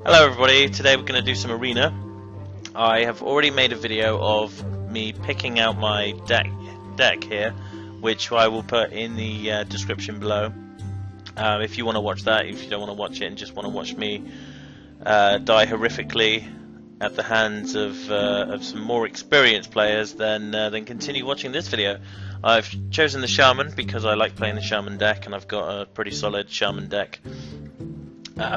Hello everybody, today we're going to do some arena. I have already made a video of me picking out my deck here, which I will put in the description below. If you want to watch that, if you don't want to watch it and just want to watch me die horrifically at the hands of some more experienced players, then continue watching this video. I've chosen the Shaman because I like playing the Shaman deck, and I've got a pretty solid Shaman deck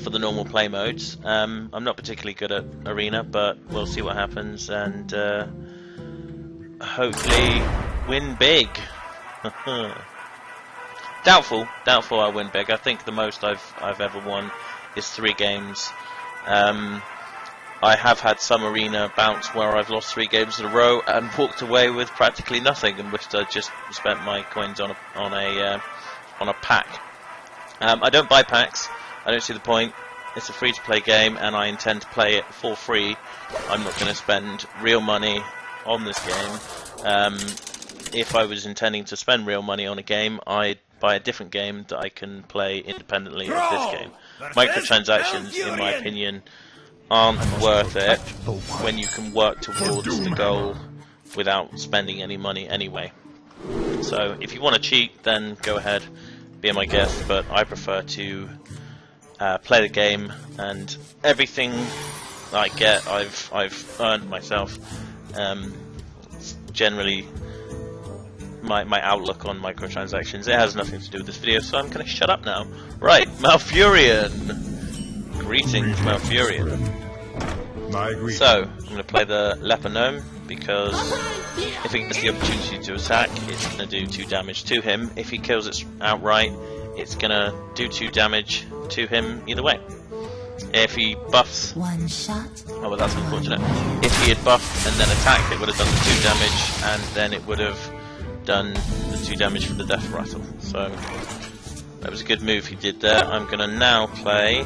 for the normal play modes. I'm not particularly good at arena, but we'll see what happens, and hopefully win big. Doubtful I'll win big. I think the most I've ever won is 3 games. I have had some arena bounce where I've lost 3 games in a row and walked away with practically nothing, in which I just spent my coins on a pack. I don't buy packs. I don't see the point. It's a free-to-play game, and I intend to play it for free. I'm not going to spend real money on this game. If I was intending to spend real money on a game, I'd buy a different game that I can play independently of this game. Microtransactions, in my opinion, aren't worth it when you can work towards the goal without spending any money anyway. So if you want to cheat, then go ahead, be my guest, but I prefer to play the game, and everything I get I've earned myself. It's generally my outlook on microtransactions. It has nothing to do with this video, so I'm going to shut up now. Right, Malfurion. Greetings, Malfurion. So, I'm going to play the Leper Gnome, because if he gets the opportunity to attack, it's going to do 2 damage to him. If he kills it outright, it's going to do 2 damage to him either way. If he buffs... One shot. Oh, well, that's unfortunate. If he had buffed and then attacked, it would have done the 2 damage, and then it would have done the 2 damage from the Death Rattle. So, that was a good move he did there. I'm going to now play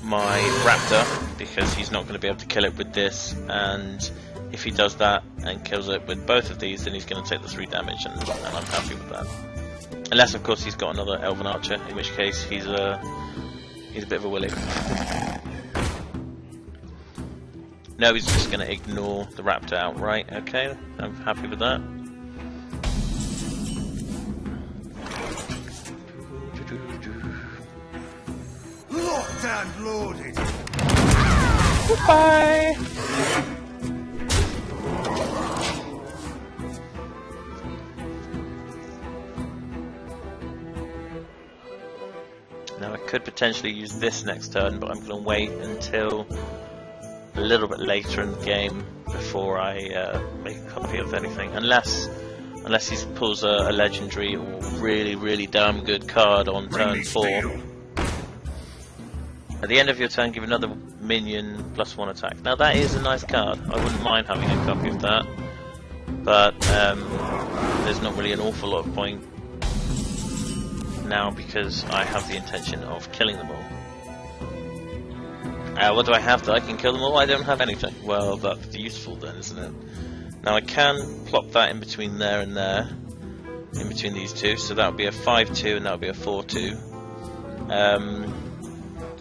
my Raptor, because he's not going to be able to kill it with this, and if he does that and kills it with both of these, then he's going to take the 3 damage, and I'm happy with that. Unless, of course, he's got another Elven Archer, in which case he's a bit of a willy. No, he's just going to ignore the Raptor outright. Okay, I'm happy with that. Locked and loaded. Goodbye. Now I could potentially use this next turn, but I'm going to wait until a little bit later in the game before I make a copy of anything, unless he pulls a legendary or really damn good card on turn 4. At the end of your turn, give another minion +1 attack. Now that is a nice card. I wouldn't mind having a copy of that, but there's not really an awful lot of point now, because I have the intention of killing them all. What do I have that I can kill them all? I don't have anything. Well, that's useful then, isn't it? Now I can plop that in between there and there, in between these two, so that would be a 5-2 and that would be a 4-2.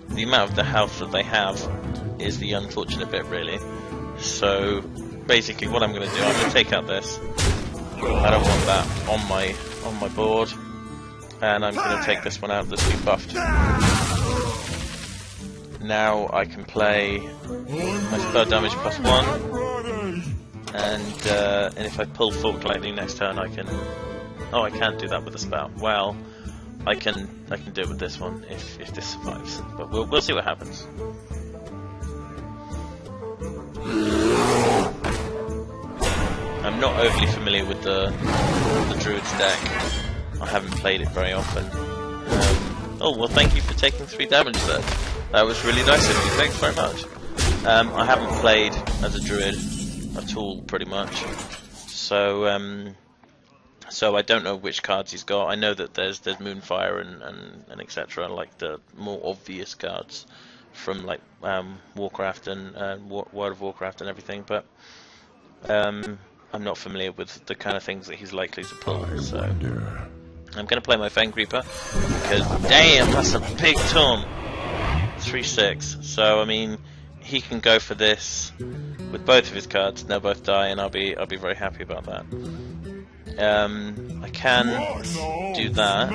The amount of the health that they have is the unfortunate bit, really. So basically what I'm going to do, I'm going to take out this. I don't want that on my board. And I'm going to take this one out that's been buffed. Now I can play my spell damage +1, and if I pull Forked Lightning next turn, I can. Oh, I can't do that with a spell. Well, I can do it with this one if this survives. But we'll see what happens. I'm not overly familiar with the Druid's deck. I haven't played it very often. Oh, well, thank you for taking 3 damage there. That was really nice of you. Thanks very much. I haven't played as a Druid at all, pretty much. So, so I don't know which cards he's got. I know that there's Moonfire and etc. Like the more obvious cards from like Warcraft and World of Warcraft and everything, but I'm not familiar with the kind of things that he's likely to pull. So I'm going to play my Fang Reaper because damn, that's a big taunt. 3/6. So I mean, he can go for this with both of his cards. And they'll both die, and I'll be very happy about that. I can do that,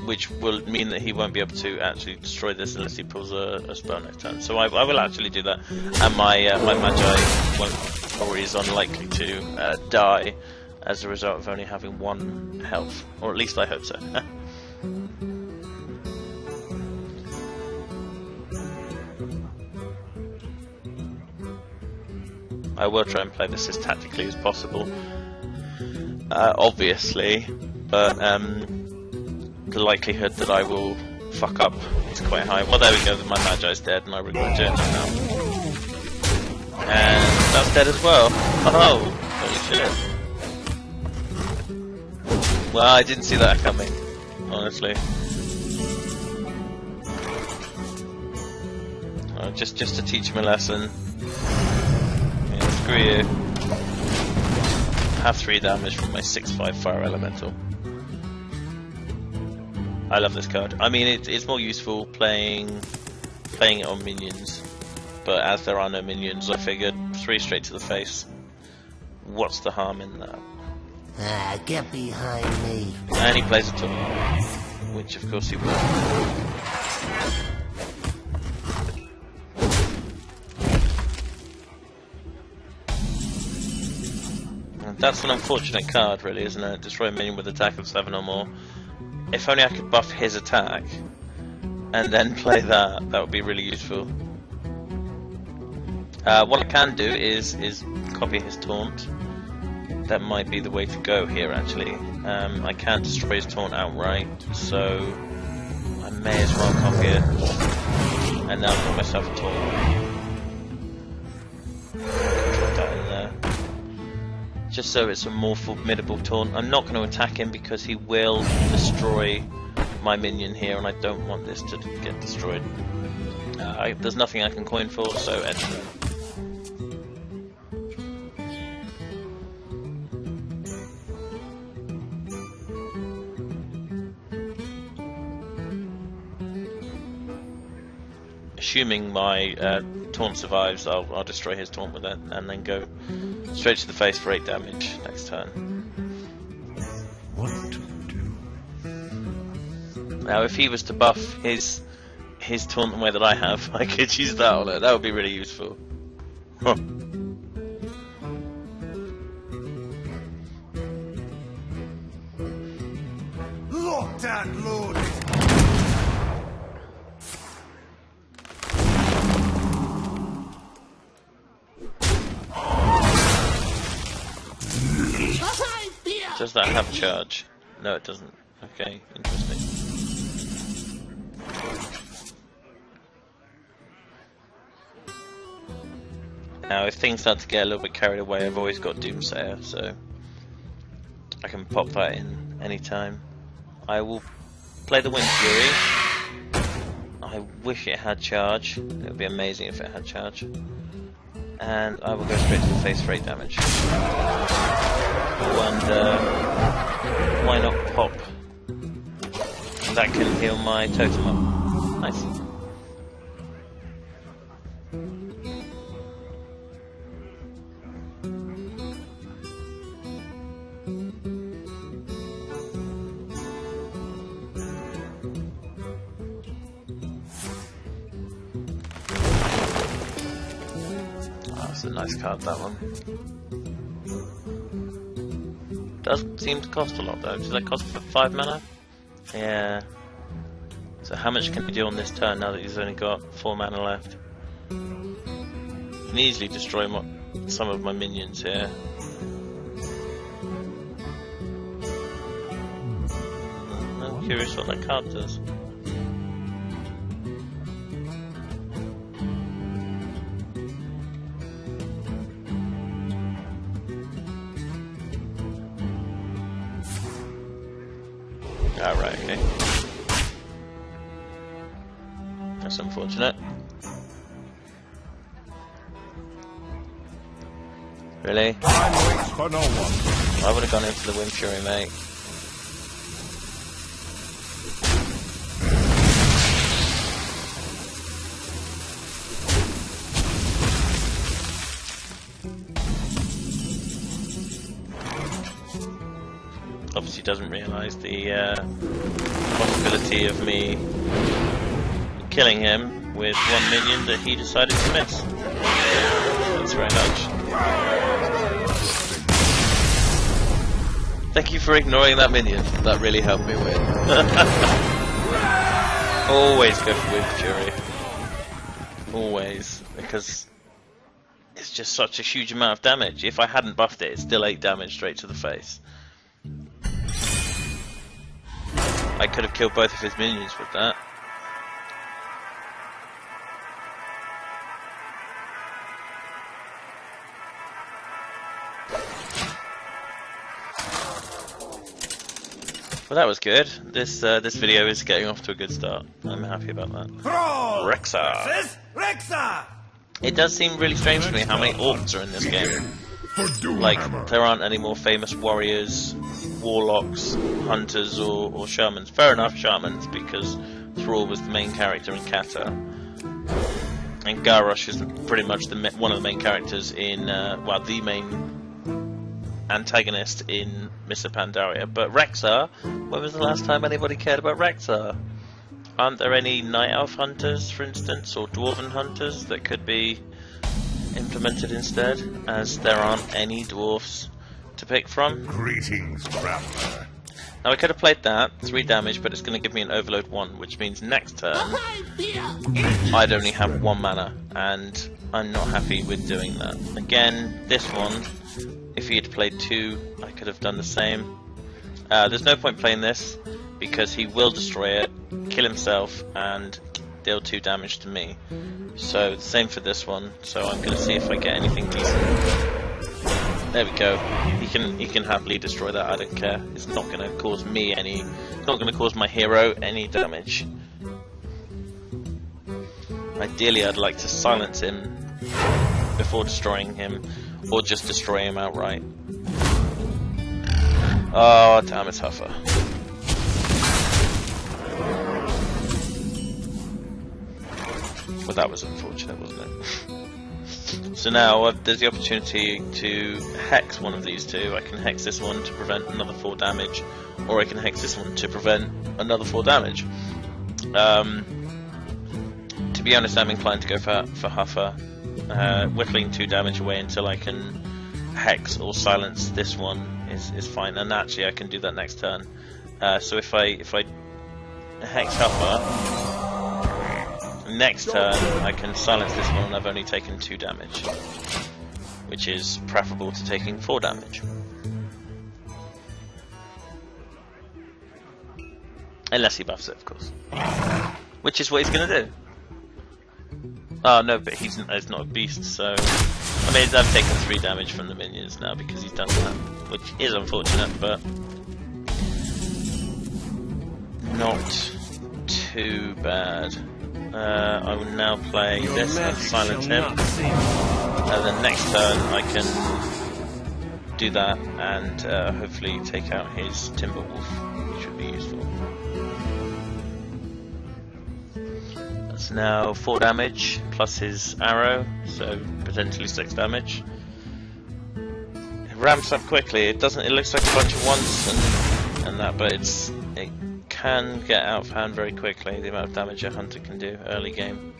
which will mean that he won't be able to actually destroy this unless he pulls a spell next turn. So I will actually do that, and my Magi won't, or is unlikely to die as a result of only having 1 health, or at least I hope so. I will try and play this as tactically as possible, obviously, but the likelihood that I will fuck up is quite high. Well, there we go, my Magi's dead, and I regret doing that now. And that's dead as well. Oh, holy shit. Well, I didn't see that coming, honestly. Just to teach him a lesson. Screw you. Have 3 damage from my 6/5 Fire Elemental. I love this card. I mean, it's more useful playing it on minions, but as there are no minions, I figured 3 straight to the face. What's the harm in that? Get behind me. And he plays a taunt, which of course he will. That's an unfortunate card, really, isn't it? Destroy a minion with attack of 7 or more. If only I could buff his attack and then play that, that would be really useful. What I can do is copy his taunt. That might be the way to go here, actually. I can destroy his taunt outright, so I may as well copy it. And now I've got myself a taunt. Drop that in there. Just so it's a more formidable taunt. I'm not going to attack him because he will destroy my minion here, and I don't want this to get destroyed. There's nothing I can coin for, so end turn. Assuming my taunt survives, I'll destroy his taunt with it, and then go straight to the face for 8 damage next turn. What to do? Now, if he was to buff his taunt the way that I have, I could use that on it. That would be really useful. Huh. Locked and loaded. Does that have charge? No, it doesn't. Okay, interesting. Now, if things start to get a little bit carried away, I've always got Doomsayer, so I can pop that in anytime. I will play the Wind Fury. I wish it had charge. It would be amazing if it had charge. And I will go straight to the face for 8 damage. And why not pop? That can heal my totem up. Nice. That's a nice card, that one. Does seem to cost a lot though. Does that cost for 5 mana? Yeah. So how much can he do on this turn now that he's only got 4 mana left? can easily destroy some of my minions here. I'm curious what that card does. Right, okay. That's unfortunate. Really? Time waits for no one. I would have gone in for the Wind Fury, mate. Obviously doesn't realise the possibility of me killing him with one minion that he decided to miss. Thanks very much. Thank you for ignoring that minion. That really helped me win. Always go for Wind Fury. Always. Because it's just such a huge amount of damage. If I hadn't buffed it, it's still 8 damage straight to the face. I could have killed both of his minions with that. Well, that was good. This video is getting off to a good start. I'm happy about that. Rexxar. It does seem really strange to me how many orcs are in this game. Like, there aren't any more famous warriors, warlocks, hunters, or shamans. Fair enough, shamans, because Thrall was the main character in Kata. And Garrosh is pretty much one of the main characters in, well, the main antagonist in Mists of Pandaria. But Rexxar, when was the last time anybody cared about Rexxar? Aren't there any Night Elf hunters, for instance, or Dwarven hunters that could be implemented instead, as there aren't any dwarfs to pick from? Greetings, traveler. Now I could have played that, 3 damage, but it's going to give me an overload 1, which means next turn I'd only have 1 mana, and I'm not happy with doing that. Again, this one, if he had played 2, I could have done the same. There's no point playing this, because he will destroy it, kill himself, and deal 2 damage to me. So the same for this one. So I'm going to see if I get anything decent. There we go. He can happily destroy that. I don't care. It's not going to cause me any. It's not going to cause my hero any damage. Ideally, I'd like to silence him before destroying him, or just destroy him outright. Oh damn! It's Huffer. Well, that was unfortunate, wasn't it? So now there's the opportunity to hex one of these two. I can hex this one to prevent another 4 damage, or I can hex this one to prevent another 4 damage. To be honest, I'm inclined to go for Huffer, whittling 2 damage away until I can hex or silence this one is fine, and actually I can do that next turn. So if I hex Huffer, next turn I can silence this one and I've only taken 2 damage, which is preferable to taking 4 damage. Unless he buffs it, of course. Which is what he's going to do. Oh no, but it's not a beast, so... I mean, I've taken 3 damage from the minions now because he's done that, which is unfortunate, but... not too bad. I will now play this and silence him, and then next turn I can do that and hopefully take out his Timberwolf, which would be useful. That's now 4 damage plus his arrow, so potentially 6 damage. It ramps up quickly. It doesn't. It looks like a bunch of ones and that, but it can get outfound very quickly. The amount of damage a hunter can do early game.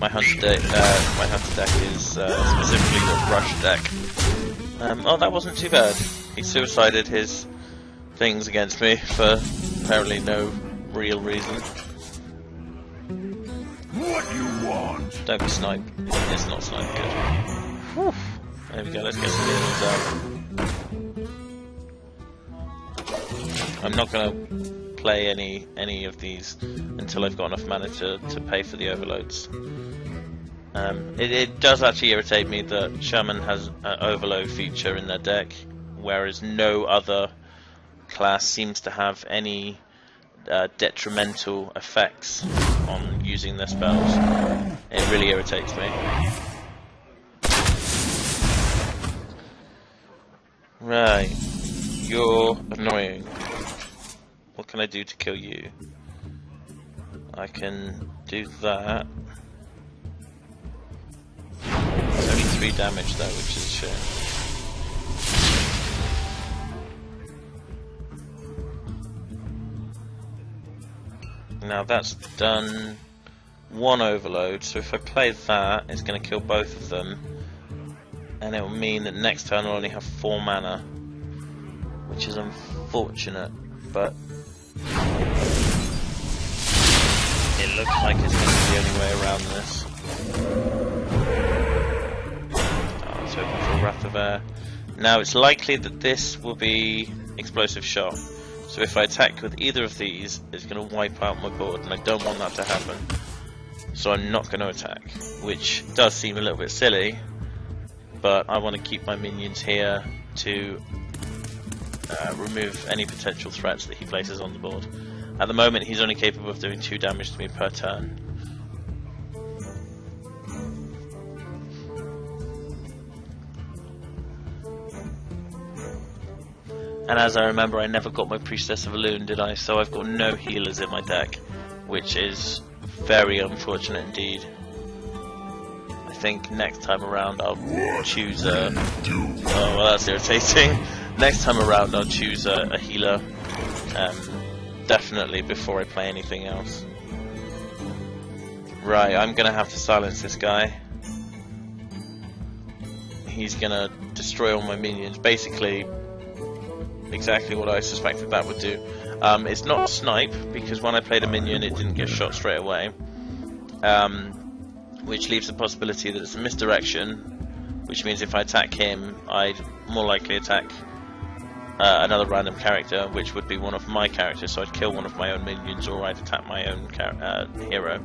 My hunter deck is specifically the rush deck. Oh, that wasn't too bad. He suicided his things against me for apparently no real reason. What you want? Don't be snipe. It's not snipe good. Whew. There we go, let's get some minions out. I'm not going to play any of these until I've got enough mana to pay for the overloads. It does actually irritate me that Shaman has an overload feature in their deck, whereas no other class seems to have any detrimental effects on using their spells. It really irritates me. Right, you're annoying. What can I do to kill you? I can do that. It's only 3 damage though, which is a shame. Now that's done 1 overload, so if I play that, it's going to kill both of them. And it will mean that next turn I'll only have 4 mana. Which is unfortunate, but it looks like it's going to be the only way around this. Oh, let's open for Wrath of Air. Now it's likely that this will be Explosive Shot. So if I attack with either of these, it's going to wipe out my board, and I don't want that to happen. So I'm not going to attack, which does seem a little bit silly, but I want to keep my minions here to remove any potential threats that he places on the board. At the moment, he's only capable of doing 2 damage to me per turn. And as I remember, I never got my Priestess of Elune, did I? So I've got no healers in my deck, which is very unfortunate indeed. I think next time around I'll choose a... Oh, well, that's irritating. Next time around I'll choose a healer, definitely, before I play anything else. Right, I'm going to have to silence this guy. He's going to destroy all my minions, basically exactly what I suspected that would do. It's not snipe, because when I played a minion it didn't get shot straight away, which leaves the possibility that it's a misdirection, which means if I attack him I'd more likely attack another random character, which would be one of my characters, so I'd kill one of my own minions, or I'd attack my own hero.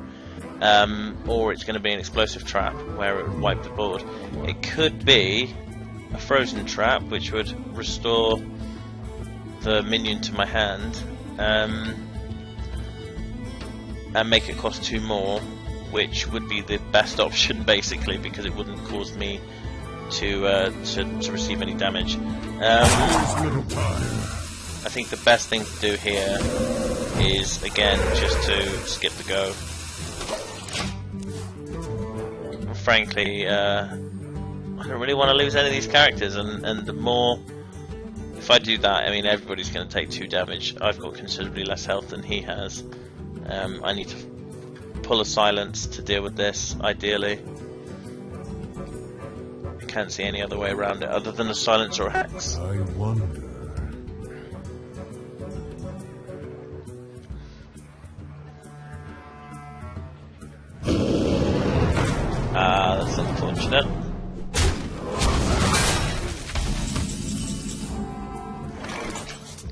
Or it's going to be an explosive trap where it would wipe the board. It could be a frozen trap, which would restore the minion to my hand, and make it cost 2 more, which would be the best option basically, because it wouldn't cause me to receive any damage. I think the best thing to do here is again just to skip the go. Frankly, I don't really want to lose any of these characters, and the more, if I do that, I mean everybody's going to take 2 damage. I've got considerably less health than he has. I need to pull a silence to deal with this, ideally. I can't see any other way around it other than a silence or a hex. I wonder. That's unfortunate.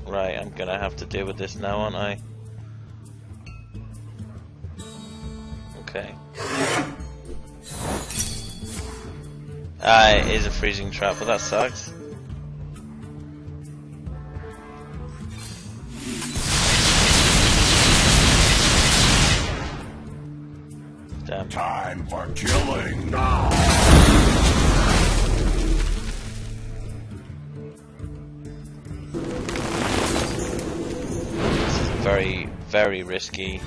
Right, I'm gonna have to deal with this now, aren't I? Okay. It is a freezing trap, but that sucks. Damn. Time for killing now. This is very, very risky.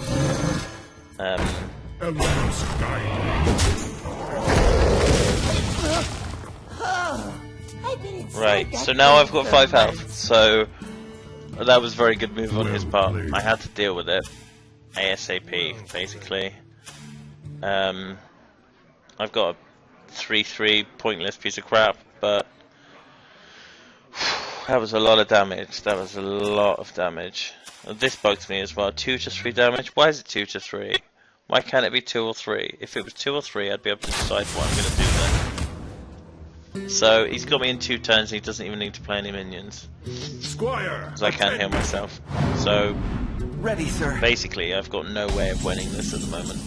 Elements guide. Right, so now I've got 5 health, so that was a very good move on his part. I had to deal with it ASAP, basically. I've got a 3/3 pointless piece of crap, but that was a lot of damage. That was a lot of damage. This bugs me as well. 2 to 3 damage. Why is it 2 to 3? Why can't it be 2 or 3? If it was 2 or 3, I'd be able to decide what I'm going to do then. So he's got me in 2 turns and he doesn't even need to play any minions. Squire! Because I can't heal myself. So Ready, sir. basically I've got no way of winning this at the moment.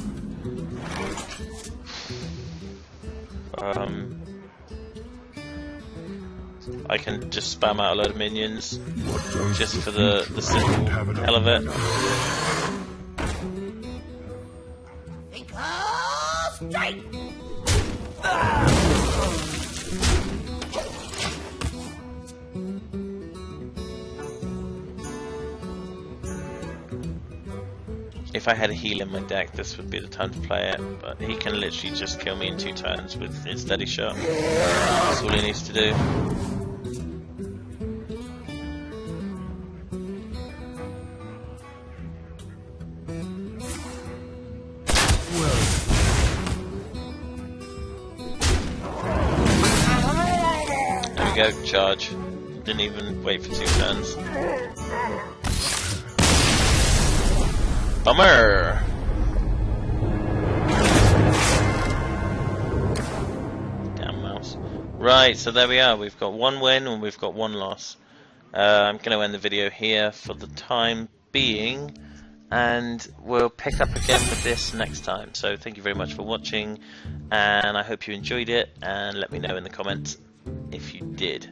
I can just spam out a load of minions just for the simple hell of it. Strike! If I had a heal in my deck, this would be the time to play it, but he can literally just kill me in 2 turns with his steady shot. That's all he needs to do. There we go, charge. Didn't even wait for 2 turns. Bummer! Damn mouse. Right, so there we are. We've got 1 win and we've got 1 loss. I'm going to end the video here for the time being, and we'll pick up again with this next time. So thank you very much for watching, and I hope you enjoyed it, and let me know in the comments if you did.